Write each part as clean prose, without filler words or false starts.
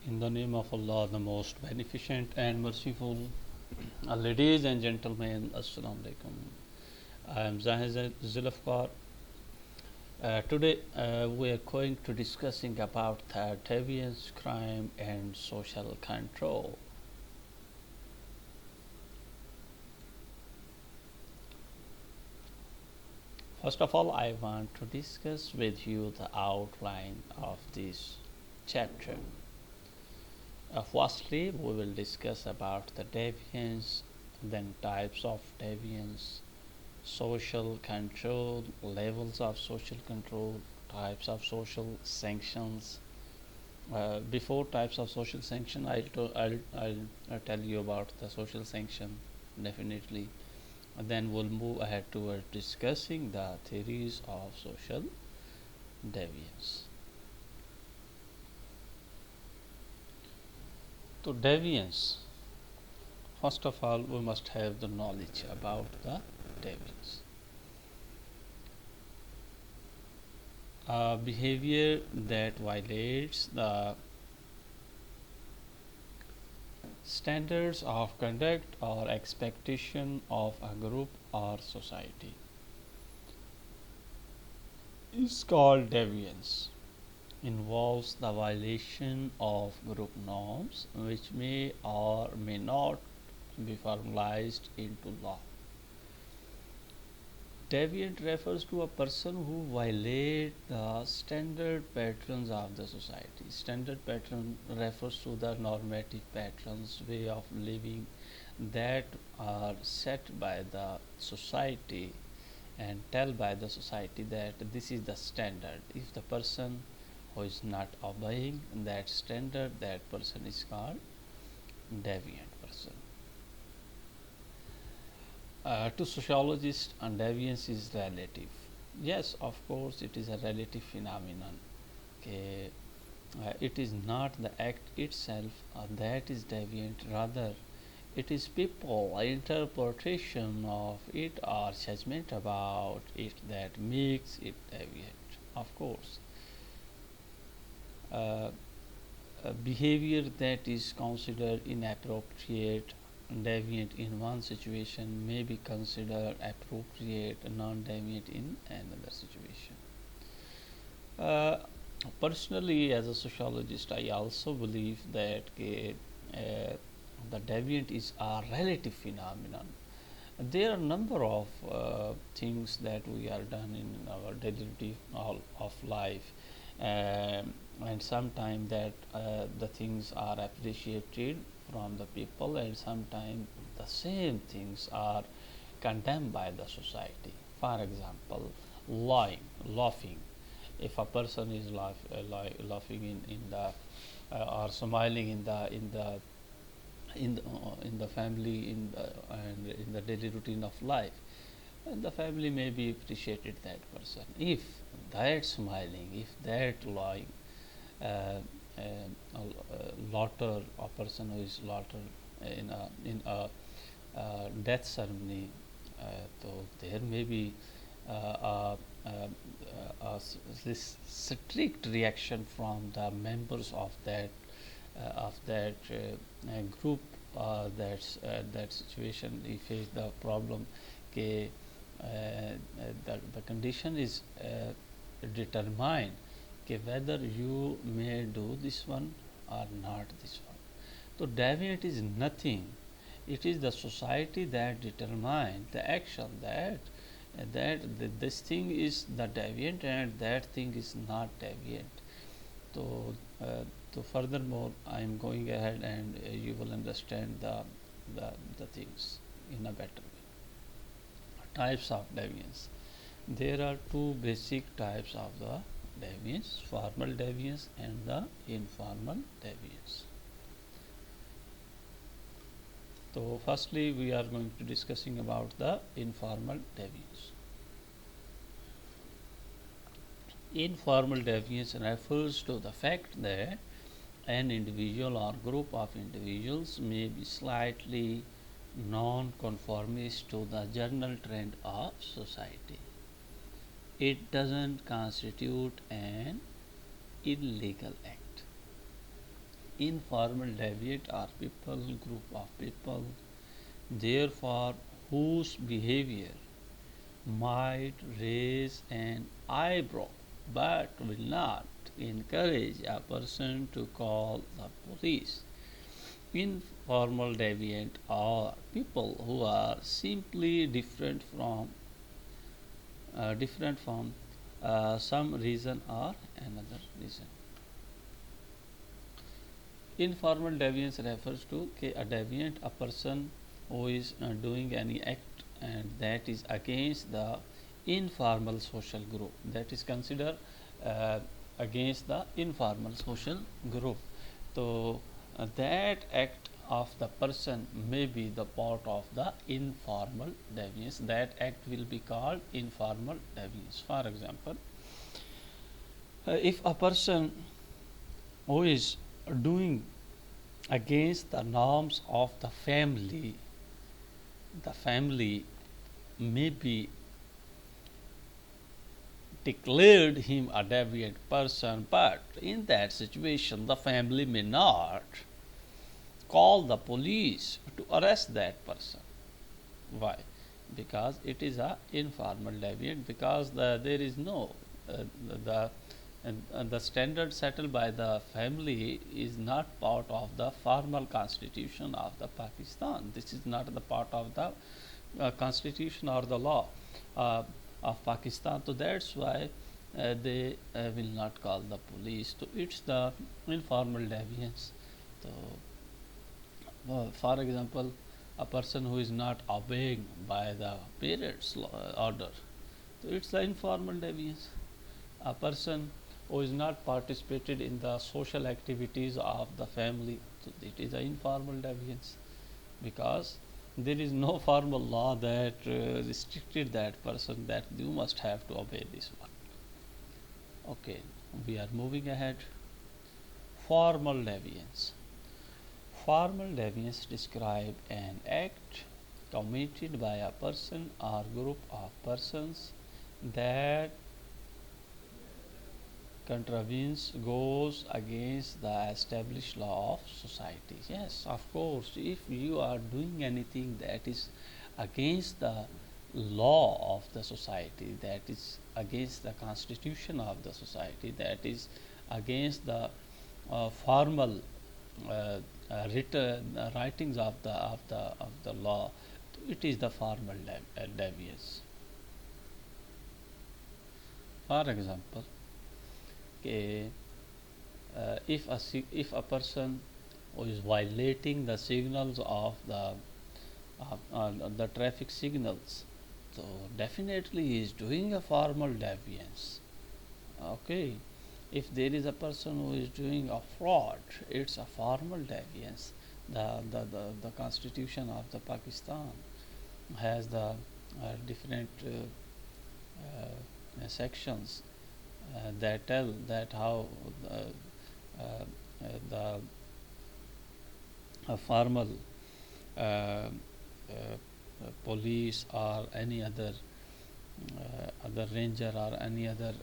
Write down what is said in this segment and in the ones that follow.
In the name of Allah, the most beneficent and merciful. Ladies and gentlemen, Assalamu alaikum. I am Zahid Zulafkar. Today we are going to discussing about the deviance, crime and social control. First of all, I want to discuss with you the outline of this chapter. Firstly, we will discuss about the deviance, then types of deviance, social control, levels of social control, types of social sanctions. Before types of social sanction, I'll tell you about the social sanction definitely. And then we'll move ahead toward discussing the theories of social deviance. So deviance. First of all, we must have the knowledge about the deviance. Behavior that violates the standards of conduct or expectation of a group or society is called deviance. Involves the violation of group norms which may or may not be formalized into law. Deviant refers to a person who violates the standard patterns of the society. Standard pattern refers to the normative patterns, way of living that are set by the society and tell by the society that this is the standard. If the person who is not obeying that standard, that person is called deviant person. To sociologists, deviance is relative. Yes, of course, it is a relative phenomenon. Okay. It is not the act itself that is deviant, rather, it is people interpretation of it or judgment about it that makes it deviant. Of course, uh, behavior that is considered inappropriate, deviant in one situation may be considered appropriate, non-deviant in another situation. Uh, Personally, as a sociologist, I also believe that the deviant is a relative phenomenon. There are a number of things that we are done in our daily routine of life, and sometimes that the things are appreciated from the people, and sometimes the same things are condemned by the society. For example, laughing. If a person is laughing in the or smiling in the family and in the daily routine of life, and the family may be appreciated that person. If that smiling, if that lying, uh, laughter, a person who is laughter in a death ceremony, so there may be this strict reaction from the members of that group. That situation, if is the problem, okay, the condition is determined, okay, whether you may do this one or not this one. So deviant is nothing. It is the society that determines the action that this thing is the deviant and that thing is not deviant. So, so furthermore, I am going ahead and you will understand the things in a better way. Types of deviance. There are two basic types of the deviance: formal deviance and the informal deviance. So, firstly, we are going to discussing about the informal deviance. Informal deviance refers to the fact that an individual or group of individuals may be slightly non-conformist to the general trend of society. It doesn't constitute an illegal act. Informal deviant are people, group of people, therefore, whose behavior might raise an eyebrow but will not encourage a person to call the police. Informal deviant are people who are simply different from some reason or another reason. Informal deviance refers to a deviant, a person who is doing any act and that is against the informal social group, that is considered uh, against the informal social group. So that act of the person may be the part of the informal deviance. That act will be called informal deviance. For example, if a person who is doing against the norms of the family may be declared him a deviant person, but in that situation, the family may not call the police to arrest that person. Why? Because it is a informal deviant. Because there is no the the standard settled by the family is not part of the formal constitution of the Pakistan. This is not the part of the constitution or the law uh, of Pakistan. So that's why they will not call the police. So it's the informal deviance. So, for example, a person who is not obeying by the parents' order, so it's the informal deviance. A person who is not participated in the social activities of the family, so it is an informal deviance, because there is no formal law that restricted that person that you must have to obey this one. Okay, we are moving ahead. Formal deviance. Formal deviance describe an act committed by a person or group of persons that contravenes, goes against the established law of society. Yes, of course, if you are doing anything that is against the law of the society, that is against the constitution of the society, that is against the formal written writings of the law, it is the formal deviance. For example, okay, if a person who is violating the signals of the traffic signals, so definitely he is doing a formal deviance. Okay, if there is a person who is doing a fraud, it's a formal deviance. The constitution of the Pakistan has the different sections that tell that how the formal uh, police or any other ranger or any other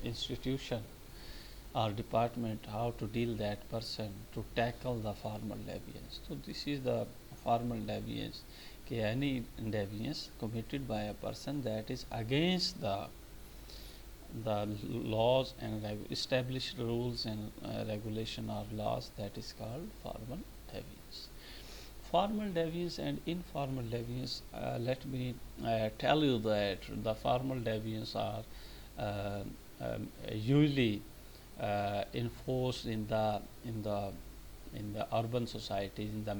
institution or department, how to deal that person to tackle the formal deviance. So this is the formal deviance. Okay, any deviance committed by a person that is against the laws and established rules and regulation or laws, that is called formal deviance. Formal deviance and informal deviance. Let me tell you that the formal deviance are usually enforced in the urban societies, in the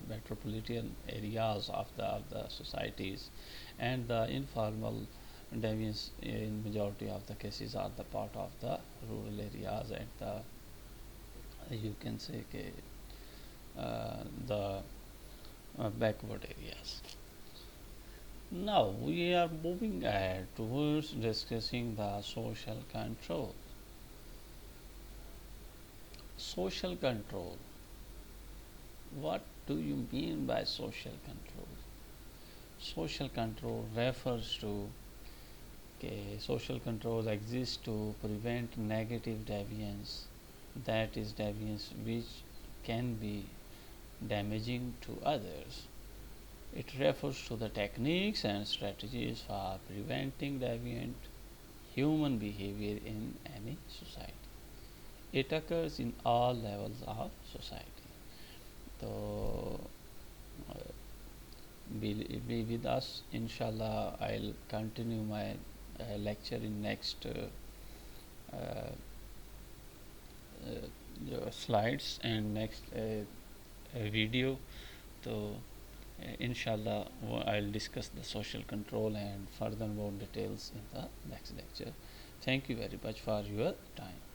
metropolitan areas of the societies, and the informal deviance in majority of the cases are the part of the rural areas and the, you can say, the backward areas. Now we are moving ahead towards discussing the social control. Social control. What do you mean by social control? Social control refers to, okay, social control exists to prevent negative deviance that is deviance which can be damaging to others. It refers to the techniques and strategies for preventing deviant human behavior in any society. It occurs in all levels of society. So, uh, be with us. Inshallah, I'll continue my lecture in next slides and next video. So, inshallah, I'll discuss the social control and further more details in the next lecture. Thank you very much for your time.